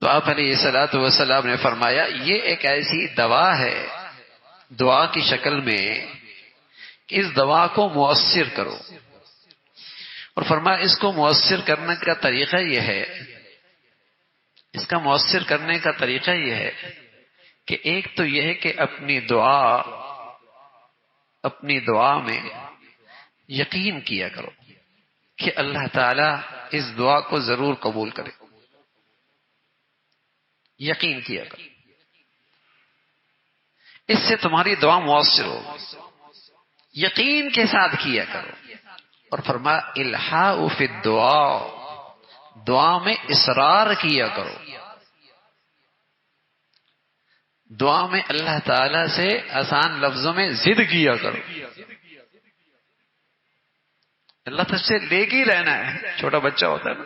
تو آپ علیہ الصلوۃ والسلام نے فرمایا یہ ایک ایسی دوا ہے دعا کی شکل میں کہ اس دوا کو مؤثر کرو. اور فرمایا اس کو مؤثر کرنے کا طریقہ یہ ہے، اس کا مؤثر کرنے کا طریقہ یہ ہے کہ ایک تو یہ ہے کہ اپنی دعا میں یقین کیا کرو کہ اللہ تعالی اس دعا کو ضرور قبول کرے. یقین کیا کرو، اس سے تمہاری دعا مؤثر ہوگی. یقین کے ساتھ کیا کرو. اور فرمایا الحاء فی الدعاء، دعا میں اصرار کیا کرو. دعا میں اللہ تعالی سے آسان لفظوں میں ضد کیا کرو. اللہ تجھ سے لے کے ہی رہنا ہے. چھوٹا بچہ ہوتا ہے نا،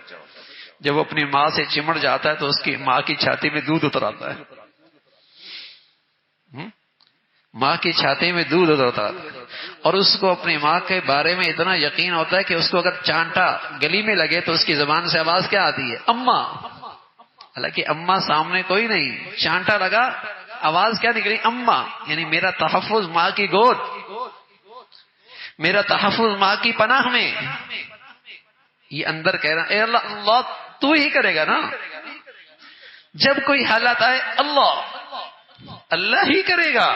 جب وہ اپنی ماں سے چمڑ جاتا ہے تو اس کی ماں کی چھاتی میں دودھ اتر آتا ہے. ماں کی چھاتی میں دودھ اترتا ہے اور اس کو اپنی ماں کے بارے میں اتنا یقین ہوتا ہے کہ اس کو اگر چانٹا گلی میں لگے تو اس کی زبان سے آواز کیا آتی ہے؟ اماں. حالانکہ اماں سامنے کوئی نہیں، چانٹا لگا آواز کیا نکلی؟ اماں. یعنی میرا تحفظ ماں کی گود، میرا تحفظ ماں کی پناہ میں. یہ اندر کہہ رہا اے اللہ، اللہ تو ہی کرے گا نا. جب کوئی حالت آئے اللہ ہی کرے گا،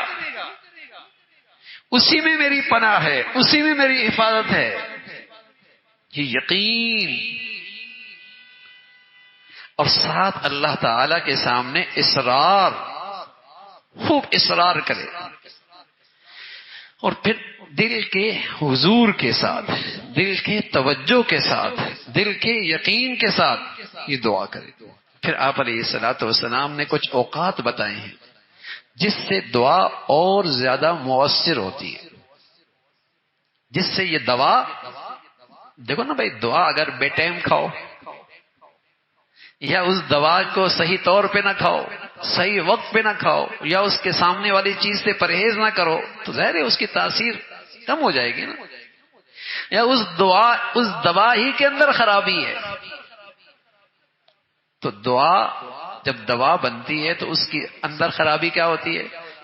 اسی میں میری پناہ ہے، اسی میں میری حفاظت ہے. یہ یقین. اور ساتھ اللہ تعالی کے سامنے اصرار، خوب اصرار کرے. اور پھر دل کے حضور کے ساتھ، دل کے توجہ کے ساتھ، دل کے یقین کے ساتھ یہ دعا کرے. پھر آپ علیہ الصلوۃ والسلام نے کچھ اوقات بتائے ہیں جس سے دعا اور زیادہ مؤثر ہوتی ہے، جس سے یہ دوا، دیکھو نا بھائی، دعا اگر بے ٹائم کھاؤ یا اس دوا کو صحیح طور پہ نہ کھاؤ، صحیح وقت پہ نہ کھاؤ، یا اس کے سامنے والی چیز سے پرہیز نہ کرو تو ظاہر ہے اس کی تاثیر کم ہو جائے گی نا. یا اس دوا ہی کے اندر خرابی ہے. تو دعا جب دوا بنتی ہے تو اس کی اندر خرابی کیا ہوتی ہے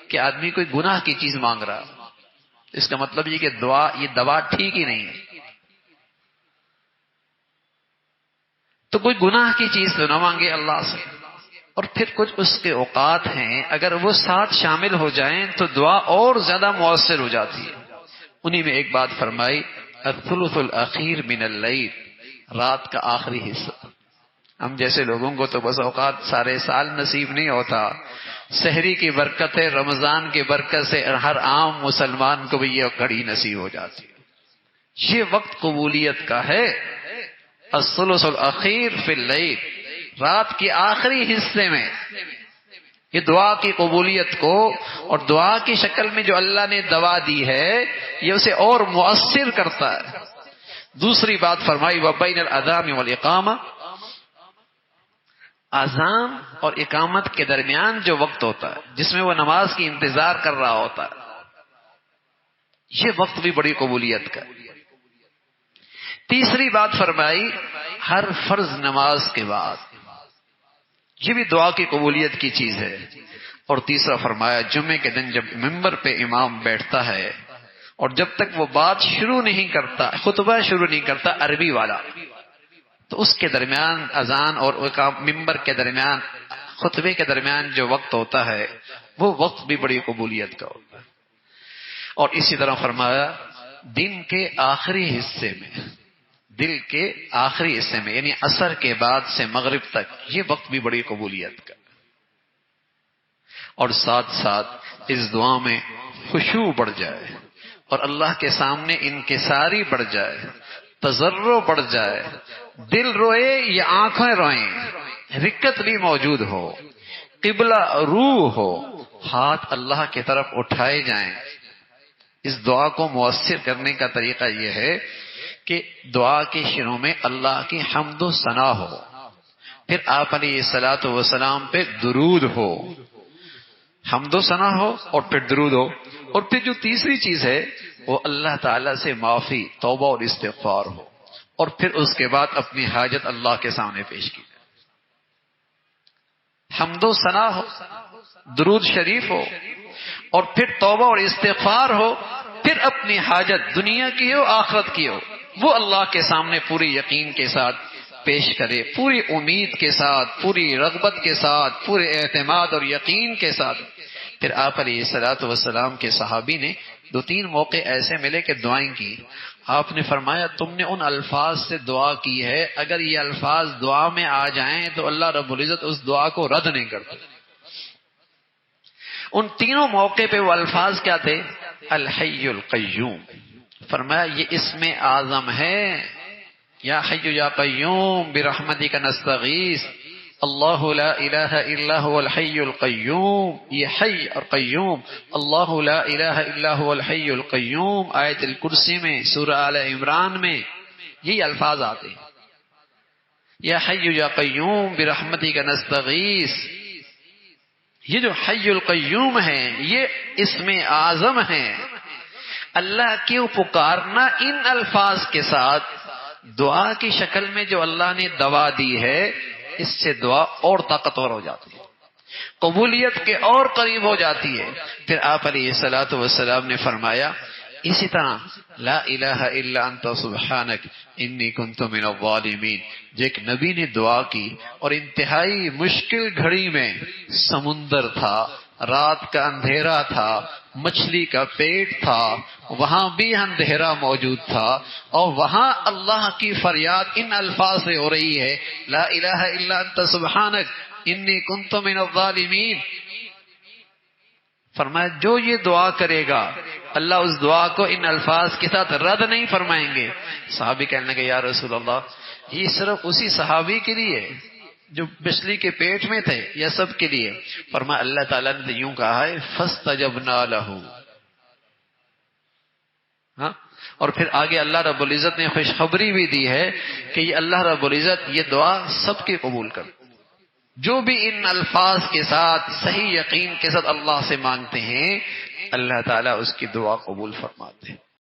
کہ آدمی کوئی گناہ کی چیز مانگ رہا. اس کا مطلب یہ کہ یہ دوا ٹھیک ہی نہیں ہے. تو کوئی گناہ کی چیز تو نہ مانگے اللہ سے. اور پھر کچھ اس کے اوقات ہیں اگر وہ ساتھ شامل ہو جائیں تو دعا اور زیادہ مؤثر ہو جاتی ہے. انہی میں ایک بات فرمائی، الثلث الاخیر من اللیل، رات کا آخری حصہ. ہم جیسے لوگوں کو تو بس اوقات سارے سال نصیب نہیں ہوتا. سحری کی برکت ہے، رمضان کی برکت سے ہر عام مسلمان کو بھی یہ گھڑی نصیب ہو جاتی ہے. یہ وقت قبولیت کا ہے. الثلث الاخیر فی اللیل، رات کے آخری حصے میں یہ دعا کی قبولیت کو، اور دعا کی شکل میں جو اللہ نے دوا دی ہے یہ اسے اور مؤثر کرتا ہے. دوسری بات فرمائی وبین الاذان والاقامہ، اذان اور اقامت کے درمیان جو وقت ہوتا ہے جس میں وہ نماز کی انتظار کر رہا ہوتا ہے، یہ وقت بھی بڑی قبولیت کا. تیسری بات فرمائی ہر فرض نماز کے بعد، یہ بھی دعا کی قبولیت کی چیز ہے. اور تیسرا فرمایا جمعے کے دن جب ممبر پہ امام بیٹھتا ہے اور جب تک وہ بات شروع نہیں کرتا، خطبہ شروع نہیں کرتا عربی والا، تو اس کے درمیان اذان اور ممبر کے درمیان، خطبے کے درمیان جو وقت ہوتا ہے وہ وقت بھی بڑی قبولیت کا ہوتا ہے. اور اسی طرح فرمایا دن کے آخری حصے میں، دل کے آخری حصے میں یعنی عصر کے بعد سے مغرب تک، یہ وقت بھی بڑی قبولیت کا. اور ساتھ ساتھ اس دعا میں خشوع بڑھ جائے اور اللہ کے سامنے انکساری بڑھ جائے، تضرع بڑھ جائے، دل روئے یا آنکھیں روئیں، رکت بھی موجود ہو، قبلہ روح ہو، ہاتھ اللہ کی طرف اٹھائے جائیں. اس دعا کو مؤثر کرنے کا طریقہ یہ ہے کہ دعا کے شروع میں اللہ کی حمد و ثنا ہو، پھر آپ علیہ الصلوۃ والسلام پہ درود ہو، حمد و ثنا ہو اور پھر درود ہو. اور پھر جو تیسری چیز ہے وہ اللہ تعالیٰ سے معافی، توبہ اور استغفار ہو، اور پھر اس کے بعد اپنی حاجت اللہ کے سامنے پیش کی جائے. حمد و ثنا ہو، درود شریف ہو، اور پھر توبہ اور استغفار ہو، پھر اپنی حاجت دنیا کی ہو آخرت کی ہو وہ اللہ کے سامنے پوری یقین کے ساتھ پیش کرے، پوری امید کے ساتھ، پوری رغبت کے ساتھ، پورے اعتماد اور یقین کے ساتھ۔ پھر آپ علیہ الصلوۃ والسلام کے صحابی نے 2-3 موقع ایسے ملے کہ دعائیں کی۔ آپ نے فرمایا تم نے ان الفاظ سے دعا کی ہے، اگر یہ الفاظ دعا میں آ جائیں تو اللہ رب العزت اس دعا کو رد نہیں کرتے۔ ان تینوں موقع پہ وہ الفاظ کیا تھے؟ الحی القیوم۔ فرمایا یہ اسم اعظم ہے، یا حی یا قیوم برحمتک نستغیث، اللہ لا الہ الا هو الحی القیوم۔ یہ حی اور قیوم، اللہ لا الہ الا هو الحی القیوم، آیت الکرسی میں، سورہ آل عمران میں یہی الفاظ آتے ہیں، یا حی یا قیوم برحمتک نستغیث۔ یہ جو حی القیوم ہے یہ اسم اعظم ہے۔ اللہ کیوں پکارنا ان الفاظ کے ساتھ، دعا کی شکل میں جو اللہ نے دوا دی ہے، اس سے دعا اور طاقتور ہو جاتی ہے، قبولیت کے اور قریب ہو جاتی ہے۔ پھر آپ علیہ الصلوۃ والسلام نے فرمایا اسی طرح لا الہ الا انت سبحانک انی کنت من الظالمین، جو ایک نبی نے دعا کی اور انتہائی مشکل گھڑی میں، سمندر تھا، رات کا اندھیرا تھا، مچھلی کا پیٹ تھا، وہاں بھی اندھیرا موجود تھا، اور وہاں اللہ کی فریاد ان الفاظ سے ہو رہی ہے، لا الہ الا انت سبحانک انی کنت من الظالمین۔ فرمایا جو یہ دعا کرے گا اللہ اس دعا کو ان الفاظ کے ساتھ رد نہیں فرمائیں گے۔ صحابی کہنے لگے یا رسول اللہ یہ صرف اسی صحابی کے لیے جو مچھلی کے پیٹ میں تھے یا سب کے لیے؟ فرمایا اللہ تعالیٰ نے یوں کہا ہے فاستجبنا لہ، ہاں، اور پھر آگے اللہ رب العزت نے خوشخبری بھی دی ہے کہ یہ اللہ رب العزت یہ دعا سب کے قبول کر، جو بھی ان الفاظ کے ساتھ صحیح یقین کے ساتھ اللہ سے مانگتے ہیں اللہ تعالیٰ اس کی دعا قبول فرماتے ہیں۔